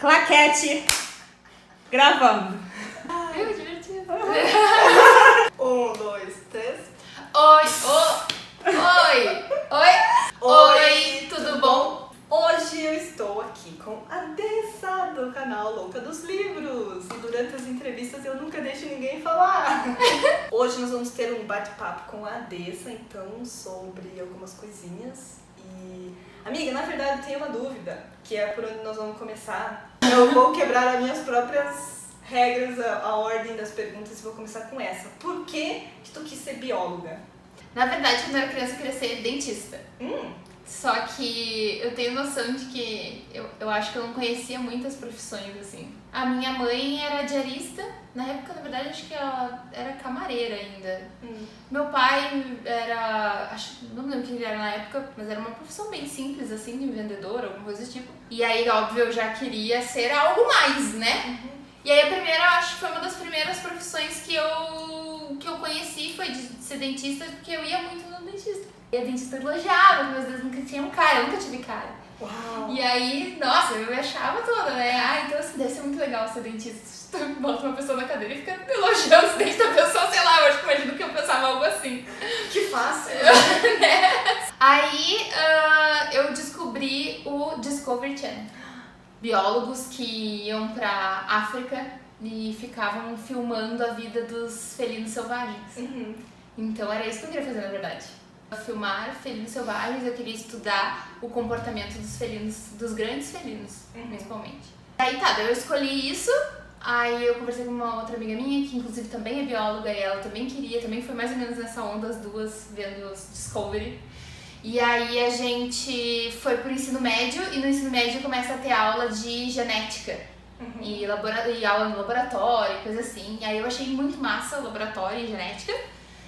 Claquete. Gravando. Ai, que divertido. 1, 2, 3. Oi, tudo bom? Hoje eu estou aqui com a Dessa do canal Louca dos Livros. E durante as entrevistas eu nunca deixo ninguém falar. Hoje nós vamos ter um bate-papo com a Dessa, então, sobre algumas coisinhas. E, amiga, na verdade eu tenho uma dúvida, que é por onde nós vamos começar. Eu vou quebrar as minhas próprias regras, a ordem das perguntas, e vou começar com essa. Por que tu quis ser bióloga? Na verdade, quando eu era criança, eu queria ser dentista. Só que eu tenho noção de que eu acho que eu não conhecia muitas profissões, assim. A minha mãe era diarista, na época, na verdade, acho que ela era camareira ainda. Meu pai era, não me lembro quem ele era na época, mas era uma profissão bem simples, assim, de vendedor, alguma coisa do tipo. E aí, óbvio, eu já queria ser algo mais, né? E aí, a primeira, eu acho que foi uma das primeiras profissões que eu conheci, foi de ser dentista, porque eu ia muito no dentista. E a dentista elogiava, mas às vezes nunca tinha um cara, eu nunca tive cara. Uau! E aí, nossa, eu me achava toda, né? Ah, então assim, deve ser muito legal ser dentista. Tu bota uma pessoa na cadeira e fica elogiando os dentes da pessoa, sei lá, eu acho que imagino que eu pensava algo assim. Que fácil! Né? Aí eu descobri o Discovery Channel. Biólogos que iam pra África e ficavam filmando a vida dos felinos selvagens. Então era isso que eu queria fazer, na verdade. Filmar felinos selvagens, eu queria estudar o comportamento dos felinos, dos grandes felinos, principalmente. Aí tá, daí eu escolhi isso, aí eu conversei com uma outra amiga minha, que inclusive também é bióloga, e ela também queria, também foi mais ou menos nessa onda, as duas vendo os Discovery. E aí a gente foi pro ensino médio, e no ensino médio começa a ter aula de genética. E aula no laboratório, coisa assim. E aí eu achei muito massa o laboratório e genética.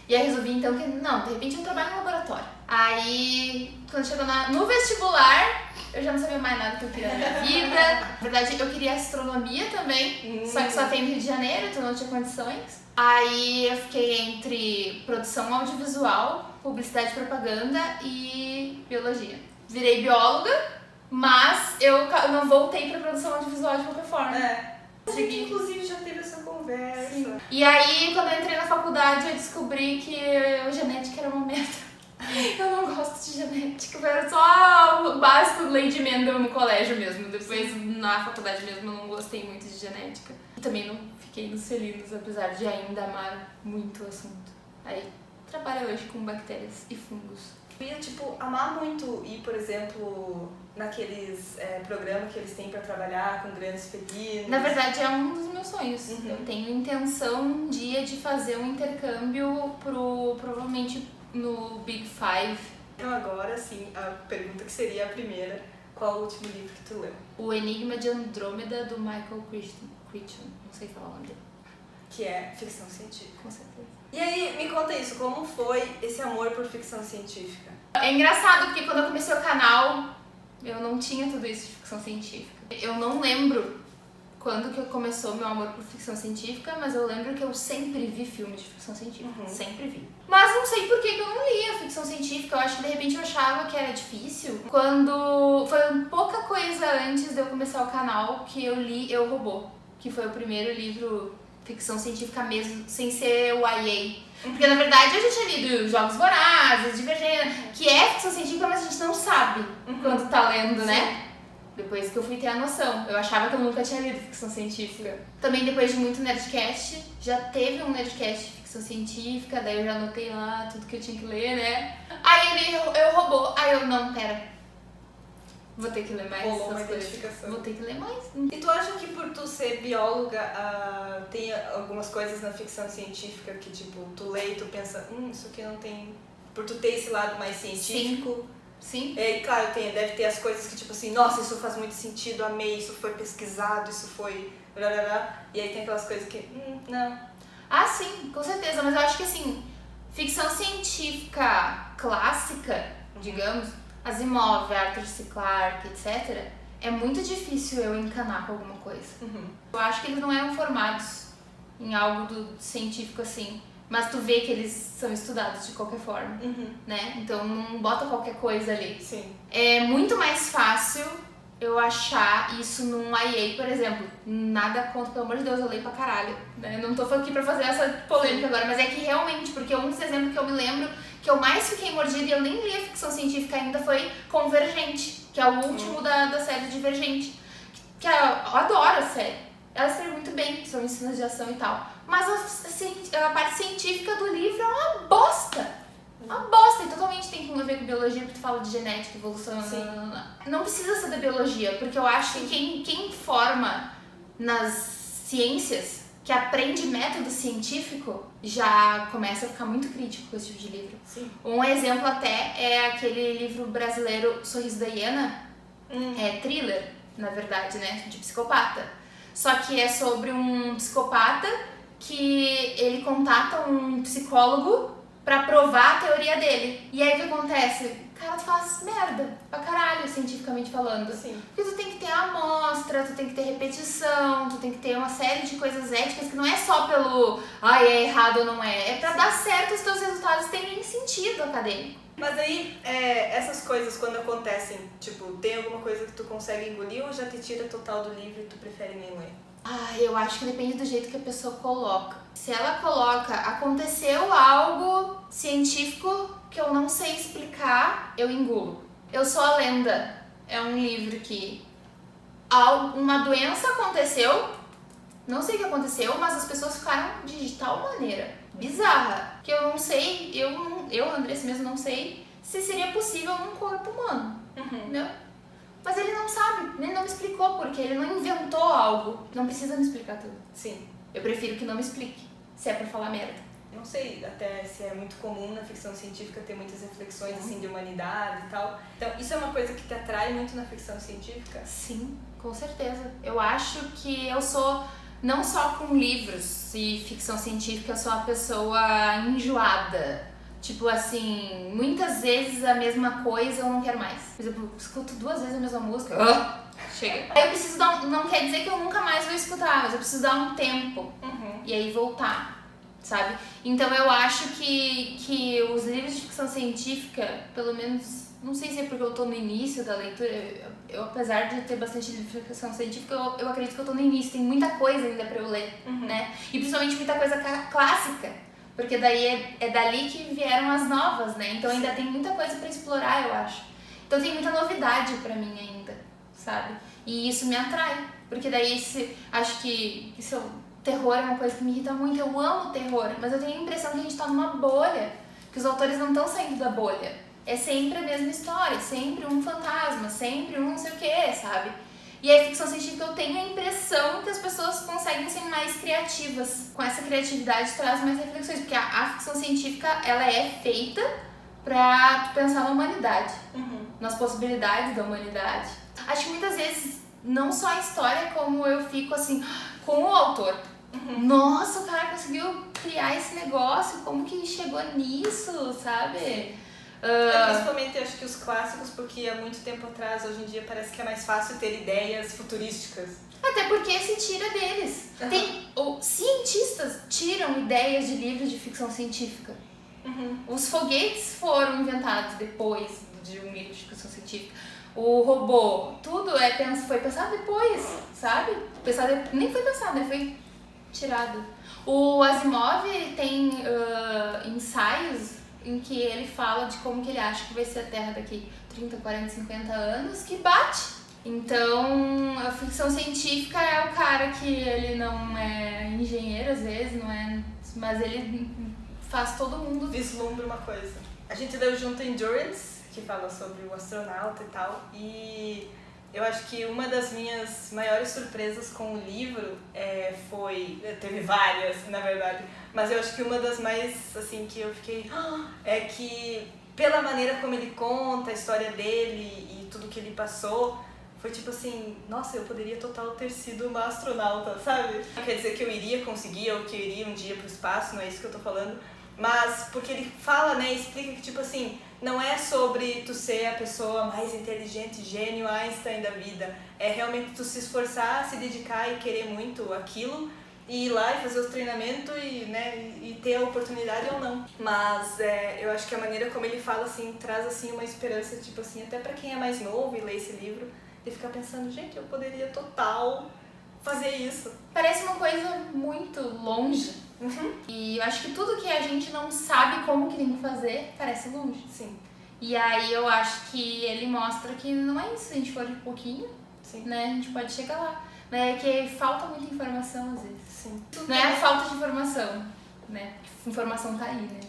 E aí resolvi então que, não, de repente eu trabalho no laboratório. Aí, quando chegou no vestibular, eu já não sabia mais nada que eu queria na minha vida. Na verdade, eu queria astronomia também, só que só tem no Rio de Janeiro, então não tinha condições. Aí eu fiquei entre produção audiovisual, publicidade e propaganda e biologia. Virei bióloga, mas eu não voltei pra produção audiovisual de qualquer forma. A gente, inclusive, já teve essa conversa. Sim. E aí, quando eu entrei na faculdade, eu descobri que genética era uma merda. Eu não gosto de genética, era só o básico lei de Mendel no colégio mesmo. Depois, na faculdade mesmo, eu não gostei muito de genética. E também não fiquei nos felinos, apesar de ainda amar muito o assunto. Aí, trabalho hoje com bactérias e fungos. Eu ia, amar muito ir, por exemplo, naqueles programas que eles têm pra trabalhar com grandes felinos. Na verdade, é um dos meus sonhos. Eu tenho intenção um dia de fazer um intercâmbio provavelmente no Big Five. Então agora, sim, a pergunta que seria a primeira, qual o último livro que tu leu? O Enigma de Andrômeda, do Michael Crichton. Não sei falar o nome dele. Que é ficção científica. Com certeza. E aí, me conta isso, como foi esse amor por ficção científica? É engraçado porque quando eu comecei o canal, eu não tinha tudo isso de ficção científica. Eu não lembro quando que começou meu amor por ficção científica, mas eu lembro que eu sempre vi filmes de ficção científica. Sempre vi. Mas não sei por que eu não lia ficção científica. Eu acho que de repente eu achava que era difícil. Quando foi pouca coisa antes de eu começar o canal que eu li Eu, Robô, que foi o primeiro livro ficção científica mesmo, sem ser o YA. Porque na verdade eu já tinha lido Jogos Vorazes, Divergente, que é ficção científica, mas a gente não sabe quando tá lendo, né? Depois que eu fui ter a noção. Eu achava que eu nunca tinha lido ficção científica. Também depois de muito Nerdcast, já teve um Nerdcast de ficção científica, daí eu já anotei lá tudo que eu tinha que ler, né? Aí eu Robô, aí eu, não, pera. Vou ter que ler mais essas coisas. Vou ter que ler mais. E tu acha que por tu ser bióloga, tem algumas coisas na ficção científica que, tu lê e tu pensa, isso aqui não tem... Por tu ter esse lado mais científico... Sim. E claro, deve ter as coisas que, nossa, isso faz muito sentido, amei, isso foi pesquisado, isso foi... E aí tem aquelas coisas que, não. Ah, sim, com certeza. Mas eu acho que, assim, ficção científica clássica, digamos, Asimov, Arthur C. Clarke, etc., é muito difícil eu encanar com alguma coisa. Eu acho que eles não eram formados em algo científico assim, mas tu vê que eles são estudados de qualquer forma, né? Então não bota qualquer coisa ali. Sim. É muito mais fácil eu achar isso num IA, por exemplo. Nada contra, pelo amor de Deus, eu leio pra caralho, né? Não tô aqui pra fazer essa polêmica agora, mas é que realmente, porque um dos exemplos que eu me lembro que eu mais fiquei mordida e eu nem li a ficção científica ainda foi Convergente, que é o último da série Divergente. Que eu adoro a série. Ela escreve muito bem, são ensinos de ação e tal. Mas a parte científica do livro é uma bosta. Uma bosta, e totalmente tem a ver com biologia, porque tu fala de genética, evolução. Não precisa ser da biologia, porque eu acho que quem forma nas ciências, que aprende método científico, já começa a ficar muito crítico com esse tipo de livro. Sim. Um exemplo até é aquele livro brasileiro Sorriso da Hiena, é thriller, na verdade, né, de psicopata. Só que é sobre um psicopata que ele contata um psicólogo pra provar a teoria dele. E aí o que acontece? Cara, tu faz merda pra caralho, cientificamente falando. Sim. Porque tu tem que ter amostra, tu tem que ter repetição, tu tem que ter uma série de coisas éticas que não é só pelo é errado ou não é. É pra dar certo os teus resultados terem sentido acadêmico. Mas aí, essas coisas quando acontecem, tipo, tem alguma coisa que tu consegue engolir ou já te tira total do livro e tu prefere nem ler? Eu acho que depende do jeito que a pessoa coloca. Se ela coloca, aconteceu algo científico que eu não sei explicar, eu engulo. Eu Sou a Lenda é um livro que uma doença aconteceu, não sei o que aconteceu, mas as pessoas ficaram de tal maneira bizarra que eu não sei, eu Andressa mesmo não sei se seria possível num corpo humano, entendeu? Mas ele não sabe, ele não me explicou porque ele não inventou algo. Não precisa me explicar tudo. Sim. Eu prefiro que não me explique, se é pra falar merda. Não sei até se é muito comum na ficção científica ter muitas reflexões assim de humanidade e tal. Então, isso é uma coisa que te atrai muito na ficção científica? Sim, com certeza. Eu acho que eu sou, não só com livros e ficção científica, eu sou uma pessoa enjoada. Tipo assim, muitas vezes a mesma coisa eu não quero mais. Por exemplo, eu escuto 2 vezes a mesma música. Chega. Aí eu preciso não quer dizer que eu nunca mais vou escutar, mas eu preciso dar um tempo. E aí voltar, sabe? Então eu acho que os livros de ficção científica, pelo menos, não sei se é porque eu tô no início da leitura, eu apesar de ter bastante livro de ficção científica, eu acredito que eu tô no início, tem muita coisa ainda pra eu ler, né? E principalmente muita coisa clássica. Porque daí é dali que vieram as novas, né? Então ainda tem muita coisa pra explorar, eu acho. Então tem muita novidade pra mim ainda, sabe? E isso me atrai. Porque daí acho que terror é uma coisa que me irrita muito. Eu amo terror, mas eu tenho a impressão que a gente tá numa bolha. Que os autores não estão saindo da bolha. É sempre a mesma história, sempre um fantasma, sempre um não sei o que, sabe? E a ficção científica eu tenho a impressão que as pessoas conseguem ser mais criativas. Com essa criatividade traz mais reflexões, porque a ficção científica ela é feita pra tu pensar na humanidade, nas possibilidades da humanidade. Acho que muitas vezes, não só a história, como eu fico assim, com o autor. Nossa, o cara conseguiu criar esse negócio, como que chegou nisso, sabe? Principalmente acho que os clássicos, porque há muito tempo atrás, hoje em dia, parece que é mais fácil ter ideias futurísticas. Até porque se tira deles. Cientistas tiram ideias de livros de ficção científica. Os foguetes foram inventados depois de um livro de ficção científica. O robô, tudo foi pensado depois, sabe? Nem foi pensado, né? Foi tirado. O Asimov tem ensaios em que ele fala de como que ele acha que vai ser a Terra daqui 30, 40, 50 anos, que bate. Então, a ficção científica é o cara que ele não é engenheiro às vezes, não é, mas ele faz todo mundo vislumbra uma coisa. A gente leu junto Endurance, que fala sobre o astronauta e tal, e eu acho que uma das minhas maiores surpresas com o livro teve várias, na verdade, mas eu acho que uma das mais, assim, que eu fiquei, é que pela maneira como ele conta a história dele e tudo que ele passou, foi tipo assim, nossa, eu poderia total ter sido uma astronauta, sabe? Não quer dizer que eu iria conseguir ou que eu iria um dia pro espaço, não é isso que eu tô falando, mas porque ele fala, né, explica que tipo assim, não é sobre tu ser a pessoa mais inteligente, gênio, Einstein da vida, é realmente tu se esforçar, se dedicar e querer muito aquilo, e ir lá e fazer os treinamentos e ter a oportunidade ou não. Mas eu acho que a maneira como ele fala assim, traz assim uma esperança, tipo assim, até pra quem é mais novo e lê esse livro, de ficar pensando, gente, eu poderia total fazer isso. Parece uma coisa muito longe. E eu acho que tudo que a gente não sabe como que tem que fazer parece longe. Sim. E aí eu acho que ele mostra que não é isso, se a gente for de pouquinho, Sim. né, a gente pode chegar lá. Mas é que falta muita informação às vezes. Sim. Não é a falta de informação, né? Porque informação tá aí, né?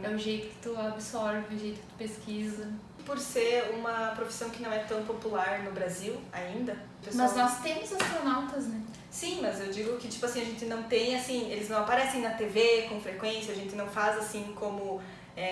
É o jeito que tu absorve, o jeito que tu pesquisa. Por ser uma profissão que não é tão popular no Brasil ainda. Mas nós temos astronautas, né? Sim, mas eu digo que, tipo assim, a gente não tem, assim, eles não aparecem na TV com frequência, a gente não faz assim como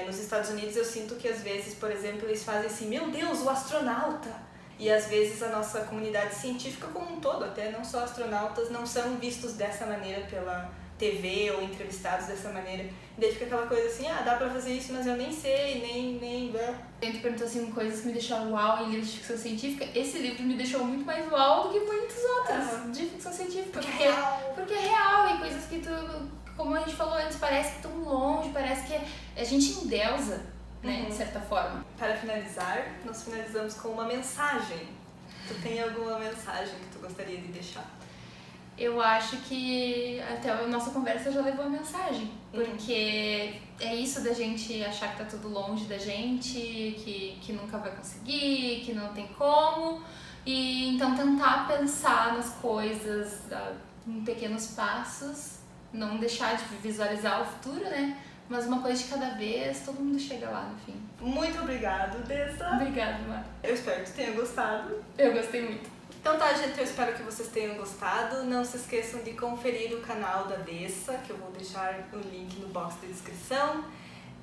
nos Estados Unidos. Eu sinto que às vezes, por exemplo, eles fazem assim, meu Deus, o astronauta! E às vezes a nossa comunidade científica como um todo, até não só astronautas, não são vistos dessa maneira pela TV ou entrevistados dessa maneira. E daí fica aquela coisa assim, dá pra fazer isso, mas eu nem sei, nem... A gente perguntou assim, coisas que me deixaram uau em livros de ficção científica. Esse livro me deixou muito mais uau do que muitos outros de ficção científica. Porque é real e coisas que tu, como a gente falou antes, parece que tão longe, parece que a gente endeusa, né, de certa forma. Para finalizar, nós finalizamos com uma mensagem. Tu tem alguma mensagem que tu gostaria de deixar? Eu acho que até a nossa conversa já levou a mensagem, porque é isso da gente achar que tá tudo longe da gente, que nunca vai conseguir, que não tem como, e então tentar pensar nas coisas em pequenos passos, não deixar de visualizar o futuro, né? Mas uma coisa de cada vez, todo mundo chega lá no fim. Muito obrigado, Dessa. Obrigada, Mar. Eu espero que tu tenha gostado. Eu gostei muito. Então tá, gente, eu espero que vocês tenham gostado. Não se esqueçam de conferir o canal da Dessa, que eu vou deixar o link no box de descrição.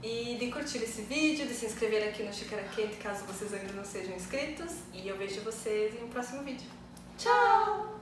E de curtir esse vídeo, de se inscrever aqui no Xícara Quente, caso vocês ainda não sejam inscritos. E eu vejo vocês em um próximo vídeo. Tchau!